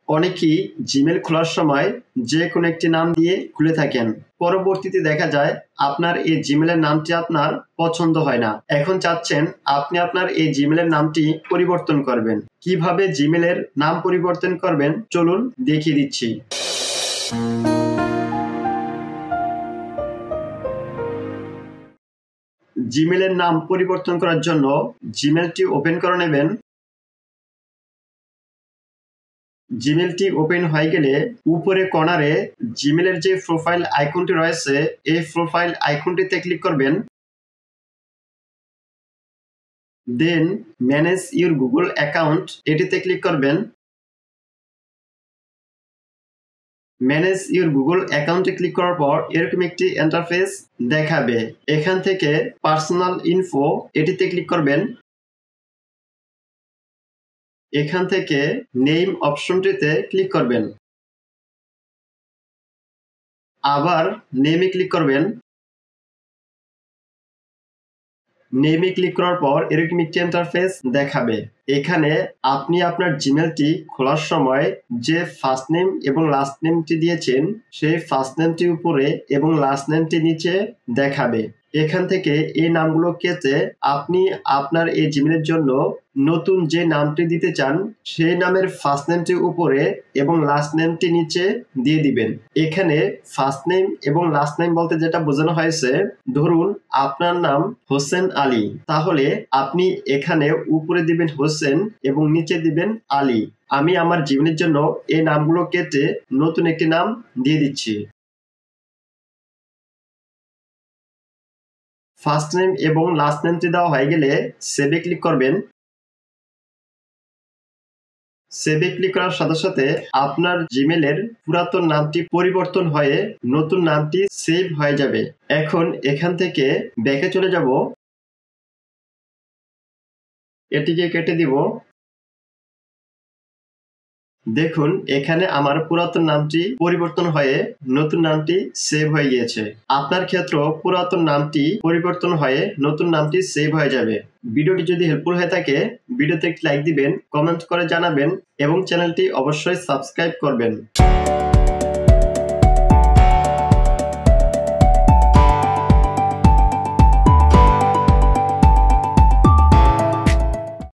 অনেকেই জিমেল খোলার সময় যে কোনো একটি নাম দিয়ে খুলে থাকেন। পরবর্তীতে দেখা যায় আপনার এই জিমেলের নামটি আপনার পছন্দ হয় না। এখন চাচ্ছেন আপনি আপনার এই জিমেলের নামটি পরিবর্তন করবেন। কিভাবে জিমেলের নাম পরিবর্তন করবেন চলুন দেখিয়ে দিচ্ছি। জিমেলের নাম পরিবর্তন করার জন্য জিমেলটি ওপেন করে নেবেন। জিমেলটি ওপেন হয়ে গেলে উপরে কর্নারে জিমেলের যে প্রোফাইল আইকনটি রয়েছে এই প্রোফাইল আইকনটিতে ক্লিক করবেন। দেন ম্যানেজ ইউর গুগল অ্যাকাউন্ট এটিতে ক্লিক করবেন। ম্যানেজ ইউর গুগল অ্যাকাউন্টে ক্লিক করার পর এরকম একটি ইন্টারফেস দেখাবে। এখান থেকে পার্সোনাল ইনফো এটিতে ক্লিক করবেন। এখান থেকে নেম অপশনটিতে ক্লিক করবেন। আবার নেমে ক্লিক করবেন। নেমে ক্লিক করার পর এরকম একটি ইন্টারফেস দেখাবে। এখানে আপনি আপনার জিমেলটি খোলার সময় যে ফার্স্ট নেম এবং লাস্ট নেমটি দিয়েছেন সেই ফার্স্ট নেমটি উপরে এবং লাস্ট নেমটি নিচে দেখাবে। এখান থেকে এই নামগুলো কেটে আপনি আপনার এই জিমেলের জন্য নতুন যে নামটি দিতে চান সেই নামের ফার্স্ট নেমটি উপরে এবং লাস্ট নেমটি নিচে দিয়ে দিবেন। এখানে ফার্স্ট নেম এবং লাস্ট নেম বলতে যেটা বোঝানো হয়েছে, ধরুন আপনার নাম হোসেন আলী, তাহলে আপনি এখানে উপরে দিবেন হোসেন এবং নিচে দিবেন আলী। আমি আমার জিমেলের জন্য এই নামগুলো কেটে নতুন একটি নাম দিয়ে দিচ্ছি। ফার্স্ট নেম এবং লাস্ট নেমটি দেওয়া হয়ে গেলে সেভে ক্লিক করবেন। সেভে ক্লিক করার সাথে সাথে আপনার জিমেলের পুরাতন নামটি পরিবর্তন হয়ে নতুন নামটি সেভ হয়ে যাবে। এখন এখান থেকে ব্যাকে চলে যাব, এটিকে কেটে দিব। দেখুন এখানে আমার পুরাতন নামটি পরিবর্তন হয়ে নতুন নামটি সেভ হয়ে গিয়েছে। আপনার ক্ষেত্রেও পুরাতন নামটি পরিবর্তন হয়ে নতুন নামটি সেভ হয়ে যাবে। ভিডিওটি যদি হেল্পফুল হয়ে থাকে ভিডিওতে একটি লাইক দিবেন, কমেন্ট করে জানাবেন এবং চ্যানেলটি অবশ্যই সাবস্ক্রাইব করবেন।